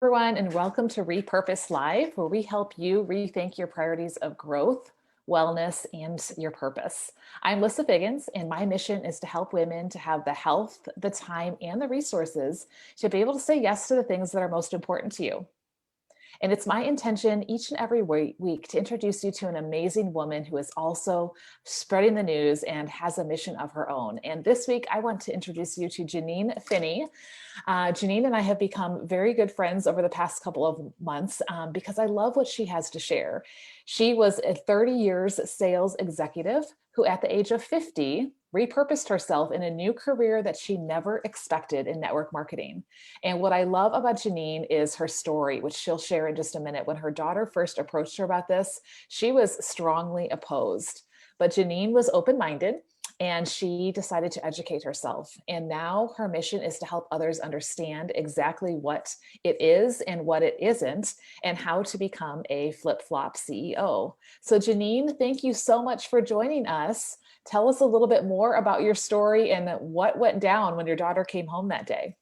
Everyone, and welcome to Repurpose Live, where we help you rethink your priorities of growth, wellness, and your purpose. I'm Lissa Figgins, and my mission is to help women to have the health, the time, and the resources to be able to say yes to the things that are most important to you. And it's my intention each and every week to introduce you to an amazing woman who is also spreading the news and has a mission of her own. And this week, I want to introduce you to Janine Finney. Janine and I have become very good friends over the past couple of months because I love what she has to share. She was a 30 years sales executive who at the age of 50 repurposed herself in a new career that she never expected in network marketing. And what I love about Janine is her story, which she'll share in just a minute. When her daughter first approached her about this, she was strongly opposed. But Janine was open-minded and she decided to educate herself. And now her mission is to help others understand exactly what it is and what it isn't, and how to become a flip-flop CEO. So Janine, thank you so much for joining us. Tell us a little bit more about your story and what went down when your daughter came home that day.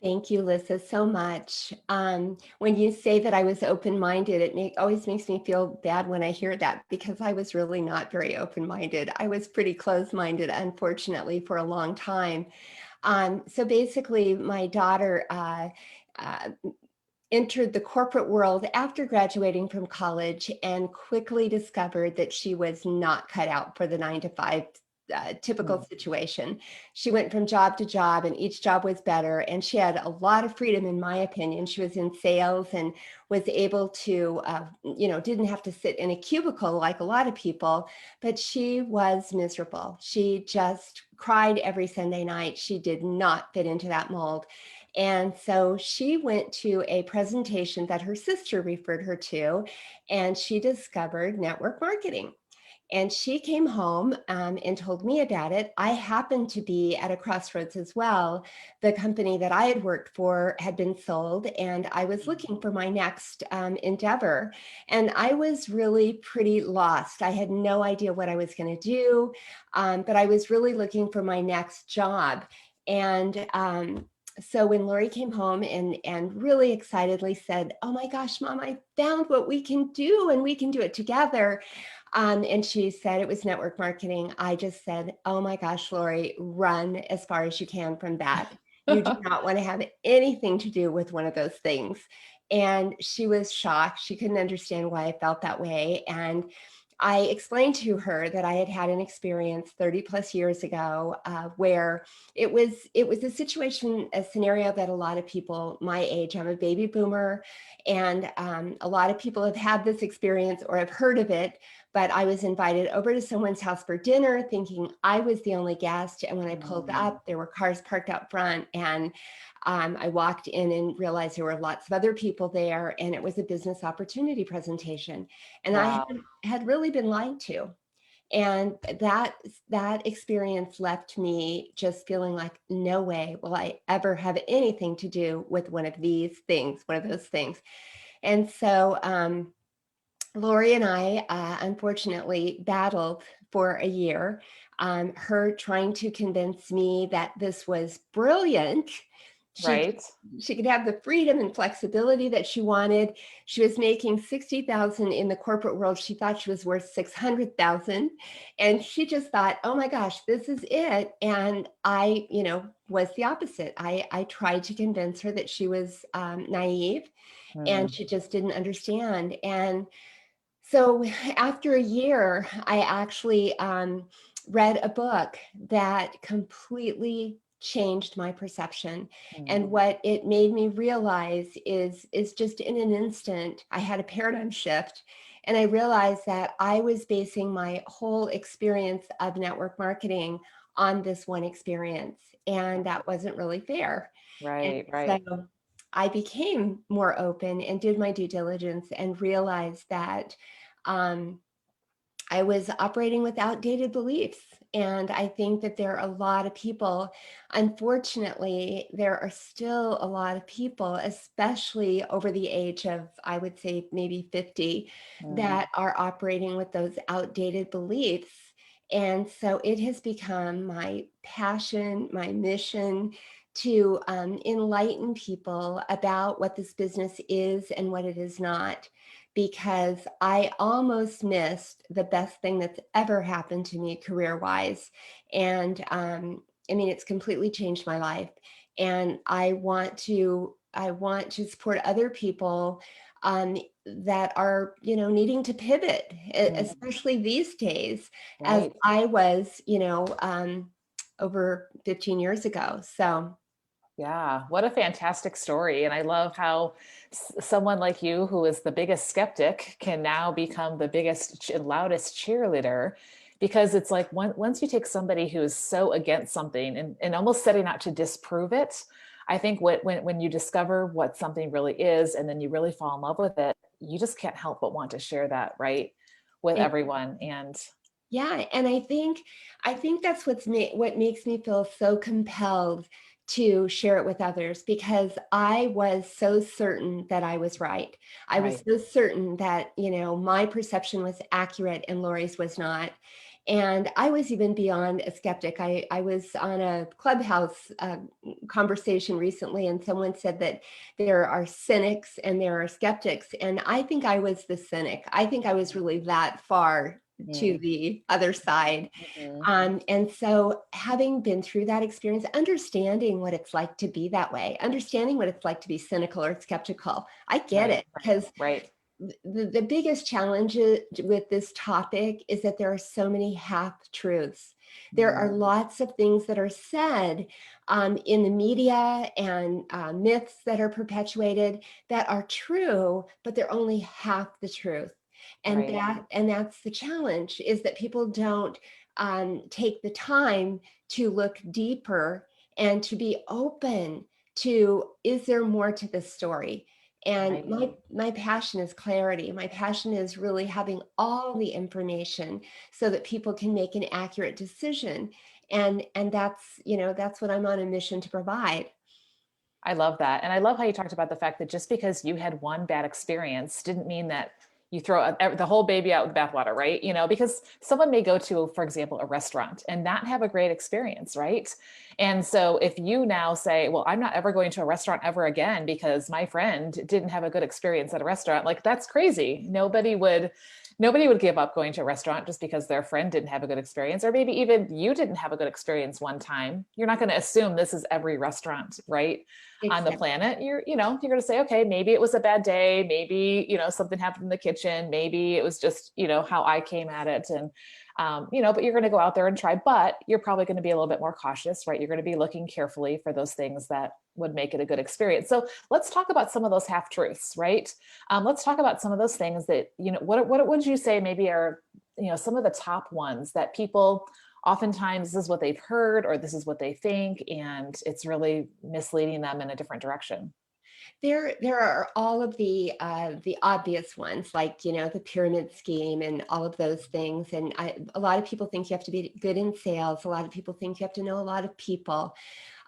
Thank you, Lissa, so much. When you say that I was open-minded, it always makes me feel bad when I hear that because I was really not very open-minded. I was pretty closed-minded, unfortunately, for a long time. So basically, my daughter uh, entered the corporate world after graduating from college and quickly discovered that she was not cut out for the 9 to 5 typical Mm. situation. She went from job to job and each job was better. And she had a lot of freedom, in my opinion. She was in sales and was able to, didn't have to sit in a cubicle like a lot of people, but she was miserable. She just cried every Sunday night. She did not fit into that mold. And so she went to a presentation that her sister referred her to, and she discovered network marketing. And she came home and told me about it. I happened to be at a crossroads as well. The company that I had worked for had been sold, and I was looking for my next endeavor. And I was really pretty lost. I had no idea what I was going to do, but I was really looking for my next job. And so when Lori came home and really excitedly said, "Oh my gosh, Mom, I found what we can do, and we can do it together." And she said it was network marketing. I just said, "Oh my gosh, Lori, run as far as you can from that. You do not want to have anything to do with one of those things." And she was shocked. She couldn't understand why I felt that way. And I explained to her that I had had an experience 30 plus years ago where it was a situation, a scenario that a lot of people my age, I'm a baby boomer, and a lot of people have had this experience or have heard of it. But I was invited over to someone's house for dinner thinking I was the only guest. And when I pulled Mm. up, there were cars parked out front. And I walked in and realized there were lots of other people there. And it was a business opportunity presentation. And I Wow. had really been lied to. And that experience left me just feeling like, no way will I ever have anything to do with one of these things, one of those things. And so Lori and I, unfortunately, battled for a year, her trying to convince me that this was brilliant. She Right. she could have the freedom and flexibility that she wanted. She was making 60,000 in the corporate world. She thought she was worth 600,000, and she just thought, "Oh my gosh, this is it." And I, was the opposite. I tried to convince her that she was naive, and Mm. she just didn't understand. And so after a year, I actually read a book that completely changed my perception. And Mm. what it made me realize is just in an instant, I had a paradigm shift. And I realized that I was basing my whole experience of network marketing on this one experience. And that wasn't really fair. And Right, right. so I became more open and did my due diligence and realized that um, I was operating with outdated beliefs. And I think that there are a lot of people, unfortunately, there are still a lot of people, especially over the age of, I would say, maybe 50, Mm. that are operating with those outdated beliefs. And so it has become my passion, my mission to enlighten people about what this business is and what it is not, because I almost missed the best thing that's ever happened to me career-wise. And I mean, it's completely changed my life. And I want to support other people that are, needing to pivot, especially these days, as Right. I was, over 15 years ago. So Yeah, what a fantastic story. And I love how someone like you, who is the biggest skeptic, can now become the biggest, loudest cheerleader. Because it's like once you take somebody who is so against something and almost setting out to disprove it, I think when you discover what something really is and then you really fall in love with it, you just can't help but want to share that, right, with it, everyone. And yeah, and I think that's what makes me feel so compelled to share it with others, because I was so certain that I was right. I was right. so certain that, my perception was accurate and Lori's was not. And I was even beyond a skeptic. I was on a Clubhouse conversation recently, and someone said that there are cynics and there are skeptics. And I think I was the cynic. I think I was really that far to Mm. the other side. Mhm. And so, having been through that experience, understanding what it's like to be that way, understanding what it's like to be cynical or skeptical, I get Right. it, because Right. the biggest challenge with this topic is that there are so many half truths. There are Mm. lots of things that are said in the media, and myths that are perpetuated that are true, but they're only half the truth. And Right. that's the challenge, is that people don't take the time to look deeper and to be open to, is there more to this story? And Right. my passion is clarity. My passion is really having all the information so that people can make an accurate decision. And that's what I'm on a mission to provide. I love that. And I love how you talked about the fact that just because you had one bad experience didn't mean that you throw the whole baby out with the bathwater, right? Because someone may go to, for example, a restaurant and not have a great experience, right? And so if you now say, well, I'm not ever going to a restaurant ever again because my friend didn't have a good experience at a restaurant, like that's crazy. Nobody would give up going to a restaurant just because their friend didn't have a good experience, or maybe even you didn't have a good experience one time. You're not going to assume this is every restaurant, right, on the Exactly. planet. You're going to say, okay, maybe it was a bad day, maybe something happened in the kitchen, maybe it was just how I came at it, and but you're going to go out there and try. But you're probably going to be a little bit more cautious, right? You're going to be looking carefully for those things that would make it a good experience. So let's talk about some of those half truths, right? Let's talk about some of those things that what would you say maybe are some of the top ones that people oftentimes, this is what they've heard or this is what they think, and it's really misleading them in a different direction. There are all of the obvious ones, like the pyramid scheme and all of those things. And a lot of people think you have to be good in sales. A lot of people think you have to know a lot of people.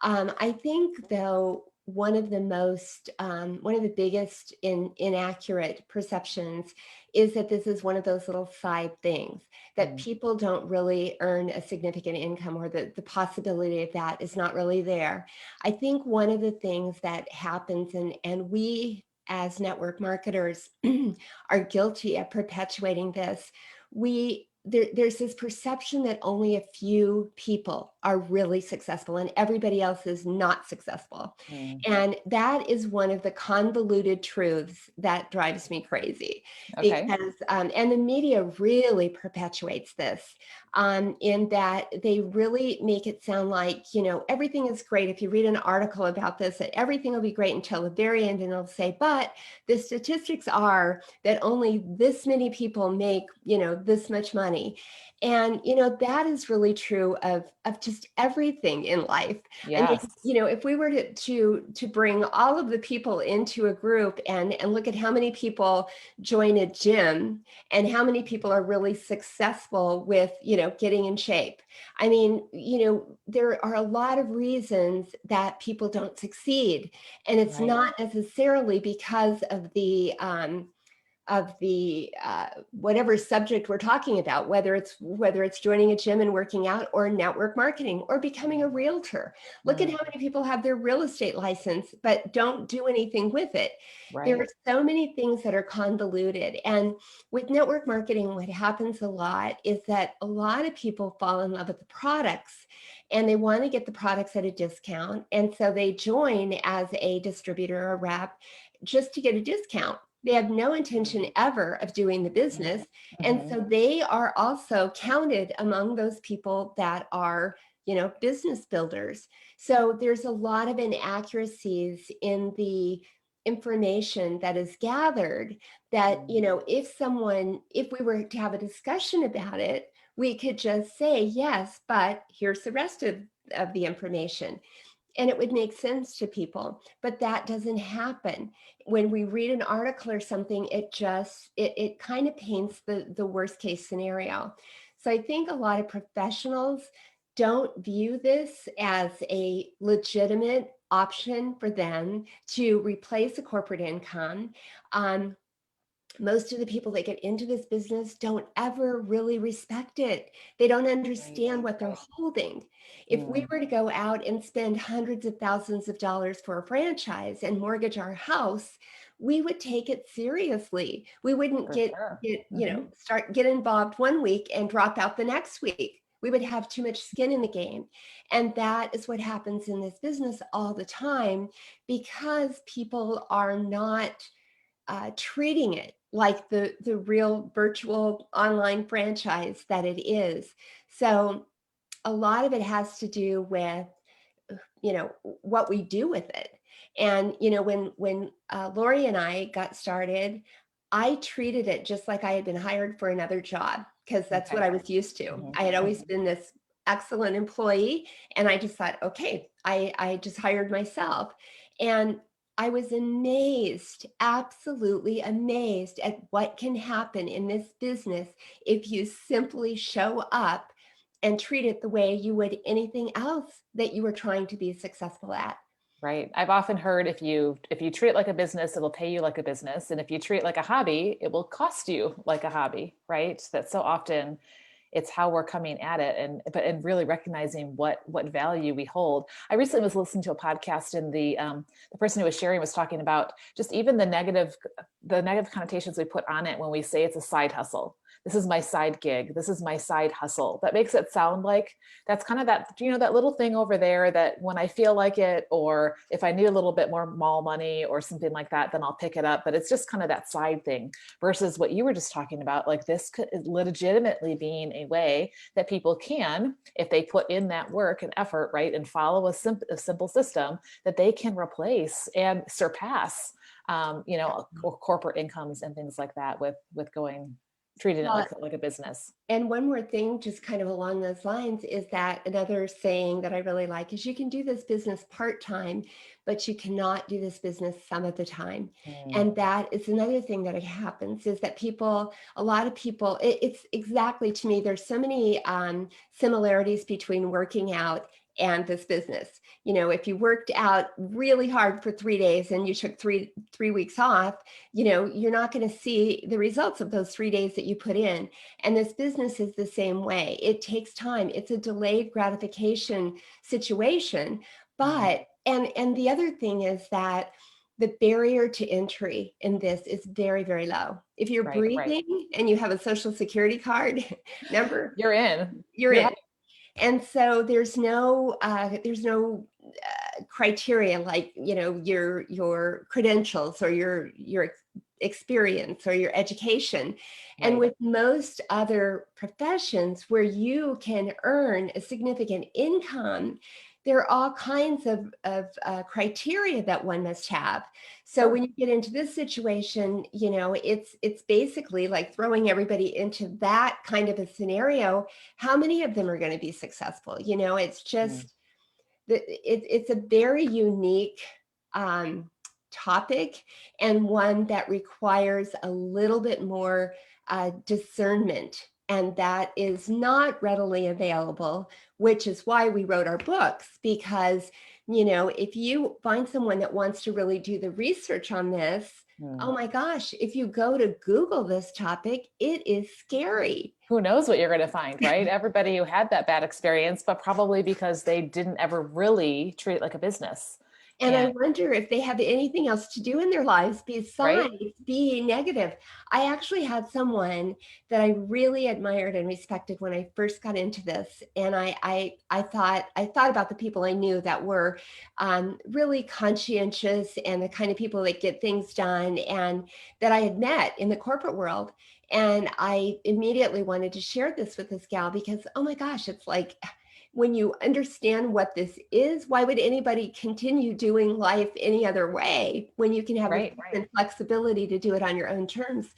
I think, though, one of the biggest inaccurate perceptions is that this is one of those little side things, that Mm. people don't really earn a significant income, or the possibility of that is not really there. I think one of the things that happens, and we as network marketers are guilty of perpetuating this. There's this perception that only a few people are really successful and everybody else is not successful. Mm. And that is one of the convoluted truths that drives me crazy, Okay. because, and the media really perpetuates this, in that they really make it sound like, everything is great. If you read an article about this, that everything will be great until the very end, and they'll say, but the statistics are that only this many people make, this much money. And, that is really true of just everything in life. I mean, Yes. if we were to bring all of the people into a group and look at how many people join a gym and how many people are really successful with, getting in shape. I mean, there are a lot of reasons that people don't succeed. And it's Right. not necessarily because of the whatever subject we're talking about, whether it's joining a gym and working out, or network marketing, or becoming a realtor. Look at how many people have their real estate license but don't do anything with it. There are so many things that are convoluted. And with network marketing, what happens a lot is that a lot of people fall in love with the products, and they want to get the products at a discount. And so they join as a distributor or rep just to get a discount. They have no intention ever of doing the business. And so they are also counted among those people that are, business builders. So there's a lot of inaccuracies in the information that is gathered that, if we were to have a discussion about it, we could just say, yes, but here's the rest of the information. And it would make sense to people, but that doesn't happen. When we read an article or something, it kind of paints the worst case scenario. So I think a lot of professionals don't view this as a legitimate option for them to replace a corporate income. Most of the people that get into this business don't ever really respect it. They don't understand what they're holding. If we were to go out and spend hundreds of thousands of dollars for a franchise and mortgage our house, we would take it seriously. We wouldn't get involved one week and drop out the next week. We would have too much skin in the game. And that is what happens in this business all the time, because people are not treating it like the real virtual online franchise that it is. So a lot of it has to do with, what we do with it. And, when Lori and I got started, I treated it just like I had been hired for another job, because that's what I was used to. I had always been this excellent employee, and I just thought, okay, I just hired myself. And I was amazed, absolutely amazed at what can happen in this business if you simply show up and treat it the way you would anything else that you were trying to be successful at. Right. I've often heard if you treat it like a business, it'll pay you like a business. And if you treat it like a hobby, it will cost you like a hobby, right? That's so often it's how we're coming at it, and really recognizing what value we hold. I recently was listening to a podcast, and the person who was sharing was talking about just even the negative connotations we put on it when we say it's a side hustle. This is my side gig. This is my side hustle. That makes it sound like that's kind of that little thing over there that when I feel like it, or if I need a little bit more mall money or something like that, then I'll pick it up. But it's just kind of that side thing versus what you were just talking about. Like this could legitimately being a way that people can, if they put in that work and effort, right, and follow a simple system, that they can replace and surpass, corporate incomes and things like that with treating it like a business. And one more thing, just kind of along those lines, is that another saying that I really like is you can do this business part-time, but you cannot do this business some of the time. And that is another thing that it happens, is that a lot of people, it's exactly, to me, there's so many similarities between working out and this business. If you worked out really hard for 3 days and you took three weeks off, you're not going to see the results of those 3 days that you put in. And this business is the same way. It takes time. It's a delayed gratification situation. But, and the other thing is that the barrier to entry in this is very, very low. If you're breathing and you have a Social Security card number, you're in. You're in. And so there's no criteria like, your credentials or your experience or your education. Right. And with most other professions where you can earn a significant income, there are all kinds of criteria that one must have. So when you get into this situation, it's basically like throwing everybody into that kind of a scenario. How many of them are going to be successful? It's just it's a very unique topic, and one that requires a little bit more discernment, and that is not readily available, which is why we wrote our books, because if you find someone that wants to really do the research on this, oh Mm. my gosh, if you go to Google this topic, it is scary. Who knows what you're going to find, right? Everybody who had that bad experience, but probably because they didn't ever really treat it like a business. And I And wonder if they have anything else to do in their lives right. besides being negative. I actually had someone that I really admired and respected when I first got into this. And I thought about the people I knew that were really conscientious and the kind of people that get things done and that I had met in the corporate world. And I immediately wanted to share this with this gal because, oh my gosh, it's like, when you understand what this is, why would anybody continue doing life any other way when you can have the Right. flexibility to do it on your own terms?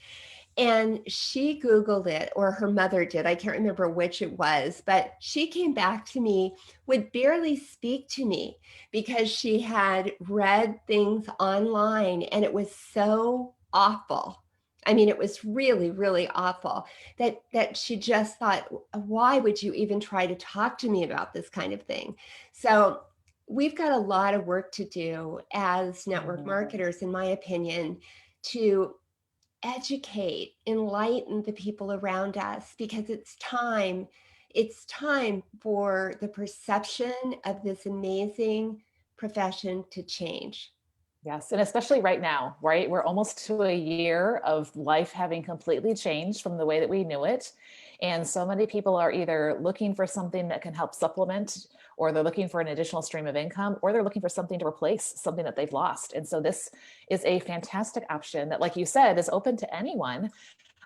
And she Googled it, or her mother did. I can't remember which it was, but she came back to me, would barely speak to me because she had read things online and it was so awful. I mean, it was really, really awful that she just thought, why would you even try to talk to me about this kind of thing? So we've got a lot of work to do as network Mhm. marketers, in my opinion, to educate, enlighten the people around us, because it's time for the perception of this amazing profession to change. Yes. And especially right now, right? We're almost to a year of life having completely changed from the way that we knew it. And so many people are either looking for something that can help supplement, or they're looking for an additional stream of income, or they're looking for something to replace something that they've lost. And so this is a fantastic option that, like you said, is open to anyone.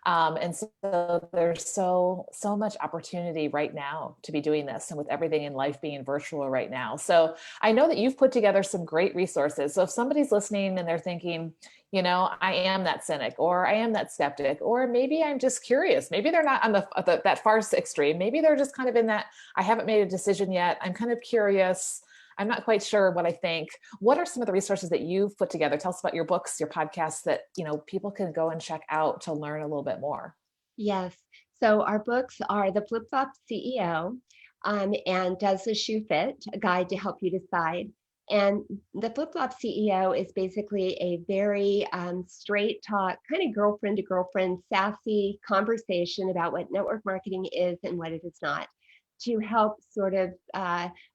And so there's so much opportunity right now to be doing this, and with everything in life being virtual right now. So I know that you've put together some great resources. So if somebody's listening and they're thinking, I am that cynic, or I am that skeptic, or maybe I'm just curious, maybe they're not on that far extreme, maybe they're just kind of in that, I haven't made a decision yet, I'm kind of curious, I'm not quite sure what I think. What are some of the resources that you've put together? Tell us about your books, your podcasts that, people can go and check out to learn a little bit more. Yes. So our books are The Flip Flop CEO, and Does the Shoe Fit? A Guide to Help You Decide. And The Flip Flop CEO is basically a very straight talk, kind of girlfriend to girlfriend, sassy conversation about what network marketing is and what it is not, to help sort of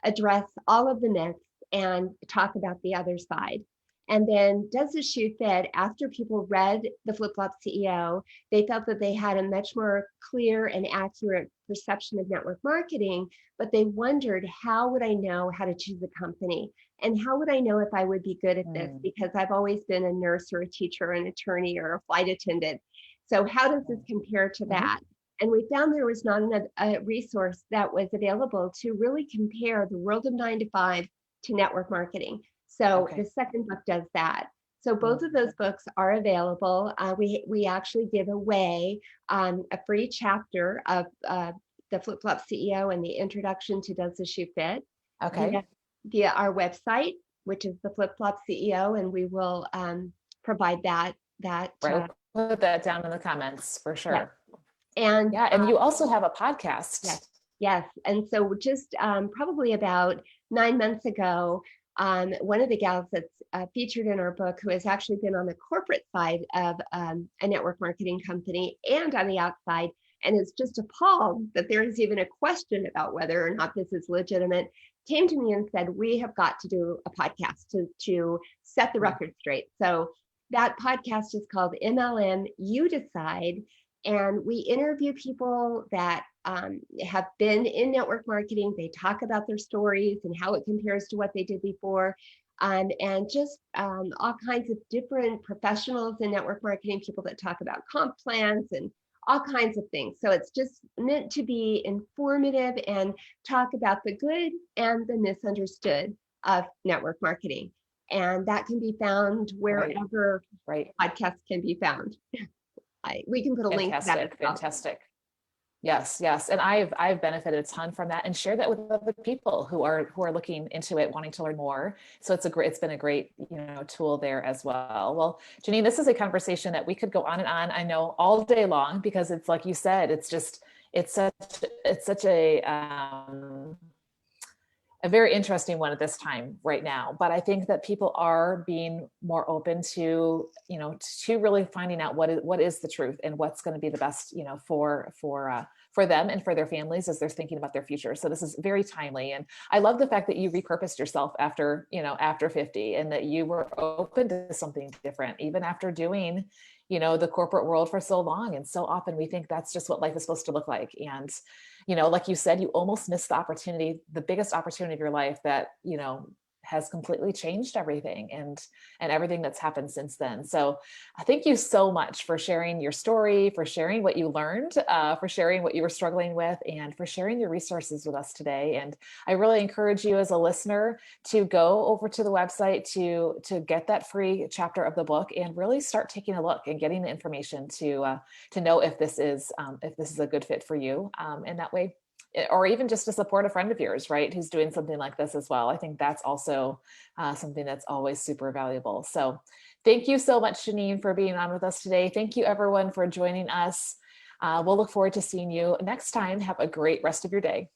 address all of the myths and talk about the other side. And then Does the Shoe Fit? After people read The Flip Flop CEO, they felt that they had a much more clear and accurate perception of network marketing, but they wondered, how would I know how to choose a company? And how would I know if I would be good at this? Mm. Because I've always been a nurse or a teacher, an attorney, or a flight attendant. So how does this compare to Mhm. that? And we found there was not a resource that was available to really compare the world of 9 to 5 to network marketing. So the Okay. second book does that. So both of Mm. those books are available. We actually give away a free chapter of the Flip Flop CEO and the introduction to Does the Shoe Fit Okay. via our website, which is the Flip Flop CEO, and we will provide that. Right. We'll put that down in the comments for Yeah, sure. and Yeah. And you also have a yes, podcast. yes. And so just probably about 9 months ago, one of the gals that's featured in our book, who has actually been on the corporate side of a network marketing company and on the outside, and is just appalled that there is even a question about whether or not this is legitimate, came to me and said, we have got to do a podcast to set the Mm. record straight. So that podcast is called MLM You Decide. And we interview people that have been in network marketing. They talk about their stories and how it compares to what they did before. And just all kinds of different professionals in network marketing, people that talk about comp plans and all kinds of things. So it's just meant to be informative and talk about the good and the misunderstood of network marketing. And that can be found Right. wherever Right. podcasts can be found. We can put a link to that as Fantastic. well. Fantastic. Yes, yes. And I've benefited a ton from that, and share that with other people who are looking into it, wanting to learn more. So it's been a great, tool there as well. Well, Janine, this is a conversation that we could go on and on, I know, all day long, because it's like you said, it's such a a very interesting one at this time right now. But I think that people are being more open to, to really finding out what is the truth and what's going to be the best, for them and for their families as they're thinking about their future. So this is very timely. And I love the fact that you repurposed yourself after, after 50, and that you were open to something different, even after doing, the corporate world for so long. And so often we think that's just what life is supposed to look like. And, like you said, you almost missed the opportunity, the biggest opportunity of your life that, has completely changed everything and everything that's happened since then. So thank you so much for sharing your story, for sharing what you learned, for sharing what you were struggling with, and for sharing your resources with us today. And I really encourage you as a listener to go over to the website to get that free chapter of the book and really start taking a look and getting the information to know if this is a good fit for you. And that way, or even just to support a friend of yours, right, who's doing something like this as well. I think that's also something that's always super valuable. So thank you so much, Janine, for being on with us today. Thank you, everyone, for joining us. We'll look forward to seeing you next time. Have a great rest of your day.